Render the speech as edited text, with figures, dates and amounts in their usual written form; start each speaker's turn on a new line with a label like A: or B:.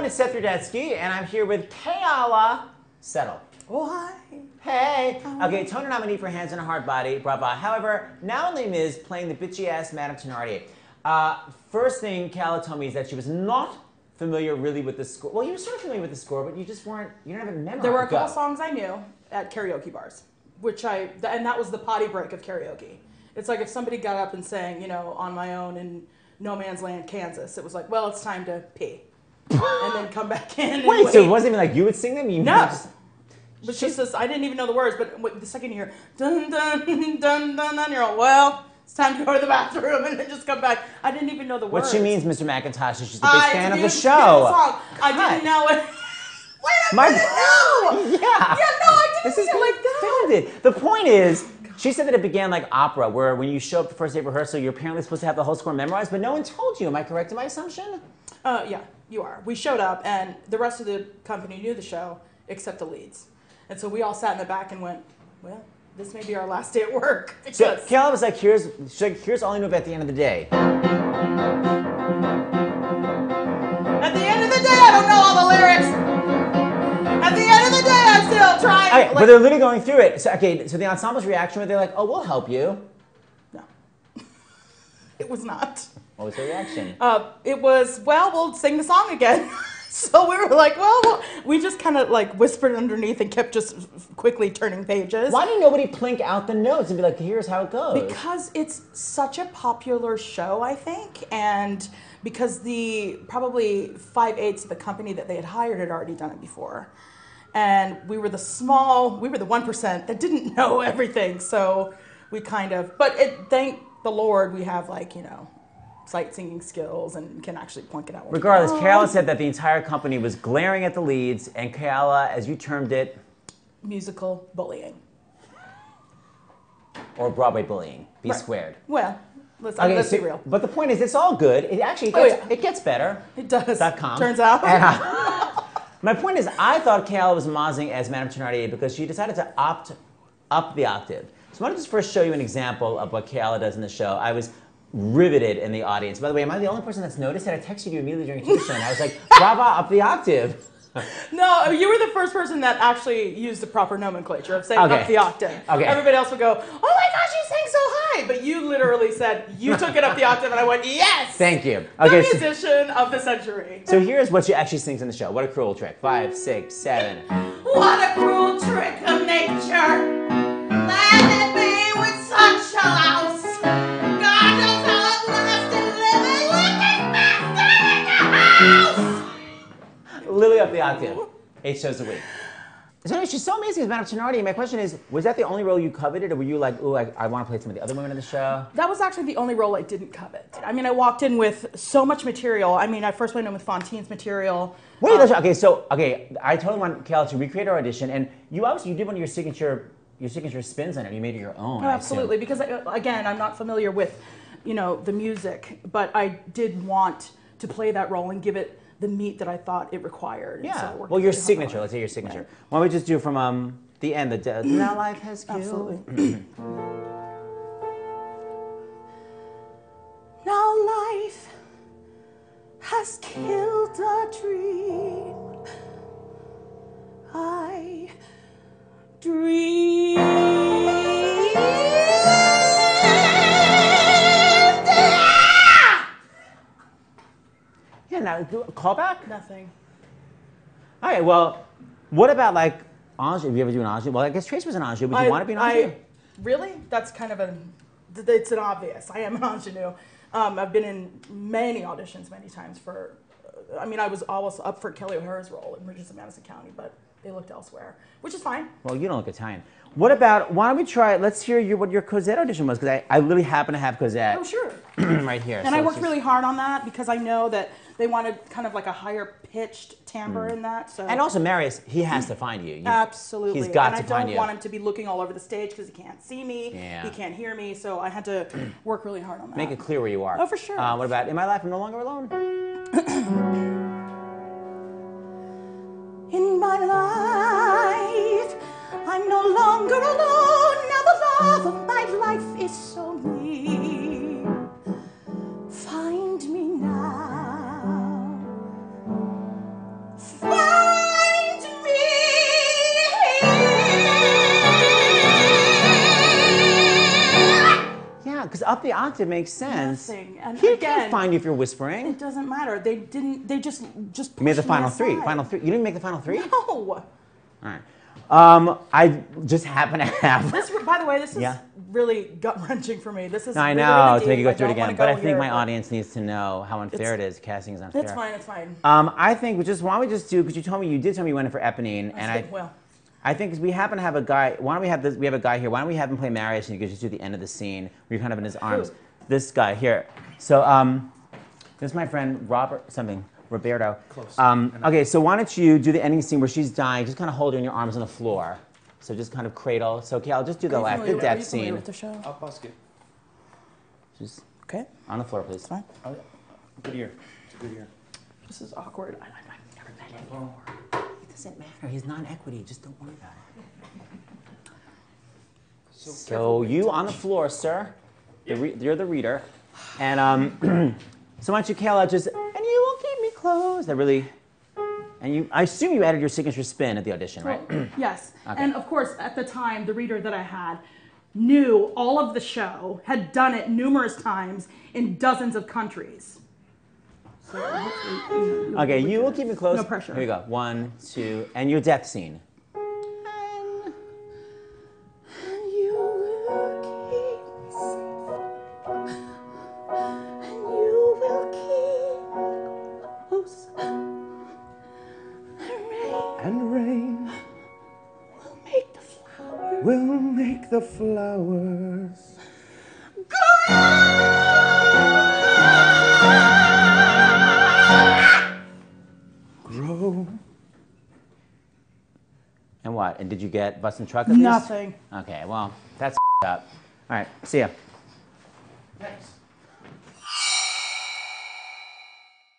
A: is Seth Rudetsky, and I'm here with Keala. Settle.
B: Oh, hi.
A: Hey. Okay, Tony nominee for Hands on a Hard Body, brava. However, now Les Mis playing the bitchy-ass Madame Thenardier. First thing Keala told me is that she was not familiar really with the score. Well, you were sort of familiar with the score, but you just weren't, you didn't have it memorized.
B: There were a couple songs I knew at karaoke bars, and that was the potty break of karaoke. It's like if somebody got up and sang, you know, On My Own in No Man's Land, Kansas, it was like, well, it's time to pee. And then come back in and
A: wait, so it wasn't even like you would sing them?
B: No. But just this, I didn't even know the words, but the second you hear, dun, dun, dun, dun, dun, you're all, well, it's time to go to the bathroom and then just come back. I didn't even know the words.
A: What she means, Mr. McIntosh, is she's a big fan of the show.
B: Song. I didn't know it. Wait, I didn't know!
A: Yeah.
B: Yeah, no, I didn't
A: This is
B: like that.
A: Found it. The point is, she said that it began like opera, where when you show up for first day rehearsal, you're apparently supposed to have the whole score memorized, but no one told you. Am I correct in my assumption?
B: Yeah, you are. We showed up, and the rest of the company knew the show, except the leads. And so we all sat in the back and went, well, this may be our last day at work.
A: So Keala was like, here's all I knew about the end of the day.
B: At the end of the day, I don't know all the lyrics. At the end of the day, I'm still trying.
A: Okay, but they're literally going through it. So, okay, so the ensemble's reaction was they're like, oh, we'll help you.
B: No. It was not.
A: What was their reaction?
B: It was, well, we'll sing the song again. So we were like, well, we just kind of like whispered underneath and kept just quickly turning pages.
A: Why didn't nobody plink out the notes and be like, here's how it goes?
B: Because it's such a popular show, I think, and because probably 5/8 of the company that they had hired had already done it before. And we were the 1% that didn't know everything, so we kind of, but thank the Lord we have like, you know, sight singing skills and can actually point it out.
A: Regardless, Keala said that the entire company was glaring at the leads, and Keala, as you termed it,
B: musical bullying.
A: Or Broadway bullying. Be
B: Right.
A: squared.
B: Well, let's be real.
A: But the point is, it's all good. It actually it gets better.
B: It does.
A: .com.
B: Turns out.
A: My point is, I thought Keala was mozzing as Madame Thenardier because she decided to opt up the octave. So I want to just first show you an example of what Keala does in the show. I was riveted in the audience. By the way, am I the only person that's noticed that? I texted you immediately during the show, and I was like, brava, up the octave.
B: No, you were the first person that actually used the proper nomenclature of saying up the octave. Okay. Everybody else would go, oh my gosh, you sang so high. But you literally said, you took it up the octave, and I went, yes!
A: Thank you.
B: Okay, the musician of the century.
A: So here's what she actually sings in the show. What a cruel trick. 5, 6, 7.
B: What a cruel trick of nature. Let it be with such a louse. God knows how it lasted living with this master in the house.
A: Lily up the octave. 8 shows a week. So anyway, she's so amazing as Madame Thenardier. My question is, was that the only role you coveted, or were you like, ooh, I want to play some of the other women in the show?
B: That was actually the only role I didn't covet. I mean, I walked in with so much material. I mean, I first went in with Fontine's material.
A: Wait, I totally want Keala to recreate our audition, and you did one of your signature spins on it. You made it your own.
B: Oh, absolutely, because again, I'm not familiar with, you know, the music, but I did want to play that role and give it the meat that I thought it required.
A: Yeah.
B: So
A: well, your signature. Let's say your signature. Right. Why don't we just do from the end? Now life has killed.
B: Absolutely. Now life has killed a dream. I dreamed.
A: Yeah. Now do a callback.
B: Nothing.
A: All right. Well, what about like ingenue? Have you ever do an ingenue? Well, I guess Trace was an ingenue. Would you want to be an ingenue?
B: Really? That's kind of it's an obvious. I am an ingenue. I've been in many auditions many times for, I mean, I was always up for Kelly O'Hara's role in Regis of Madison County, but they looked elsewhere, which is fine.
A: Well, you don't look Italian. What about, why don't we try, let's hear what your Cosette audition was, because I literally happen to have Cosette.
B: Oh, sure.
A: Right here.
B: And I worked really hard on that because I know that they wanted kind of like a higher pitched timbre in that. So.
A: And also Marius, he has to find you.
B: Absolutely.
A: He's got to find you.
B: And I don't want him to be looking all over the stage because he can't see me, he can't hear me, so I had to work really hard on that.
A: Make it clear where you are.
B: Oh, for sure.
A: What about, in my life I'm no longer alone?
B: In my life, I'm no longer alone. Now the love of my life is so near. Find me now.
A: up the octave makes sense.
B: Nothing. And
A: He
B: again,
A: can't find you if you're whispering.
B: it doesn't matter. They didn't. They just pushed
A: You made the
B: me
A: final three.
B: aside.
A: Final three. You didn't make the final three?
B: No.
A: All right. I just happen to have.
B: This, by the way, this is
A: Yeah.
B: really gut wrenching for me. This is.
A: No, I
B: really,
A: know
B: really
A: to make you go
B: deep.
A: through it
B: don't wanna
A: again, but I
B: go
A: think
B: here,
A: my
B: but
A: audience needs to know how unfair it is. Casting is unfair.
B: It's fine. It's fine.
A: I think why don't we just do? Because you did tell me you went in for Eponine, and
B: Well.
A: I think 'cause we happen to have a guy. Why don't we have this? We have a guy here. Why don't we have him play Marius, and you could just do the end of the scene where you're kind of in his arms. This guy here. So this is my friend Roberto.
C: Close.
A: Okay, so why don't you do the ending scene where she's dying? Just kind of hold her in your arms on the floor. So just kind of cradle. So okay, I'll just do the death scene.
B: With the show?
C: I'll pause it.
A: Just
B: Okay.
A: on the floor, please.
B: It's fine.
C: Good ear. It's a good ear.
B: This is awkward. I've never met him before.
A: It doesn't matter. He's non-equity. Just don't worry about it. So you on the floor, sir. You're the reader, and so why don't you, Keala, just and you will keep me close. That really, and I assume you added your signature spin at the audition, right?
B: Yes.
A: Okay.
B: And of course, at the time, the reader that I had knew all of the show, had done it numerous times in dozens of countries. So hopefully, you'll
A: Okay,
B: be
A: you will
B: good.
A: keep me close.
B: No pressure.
A: Here we go. 1, 2, and your death scene.
B: And you will keep me safe. And you will keep close.
C: And rain
B: Will make the flowers
C: will make the flowers grow.
A: And what? And did you get bus and truck at least?
B: Nothing.
A: Okay, well, that's up. All right, see ya.
C: Thanks.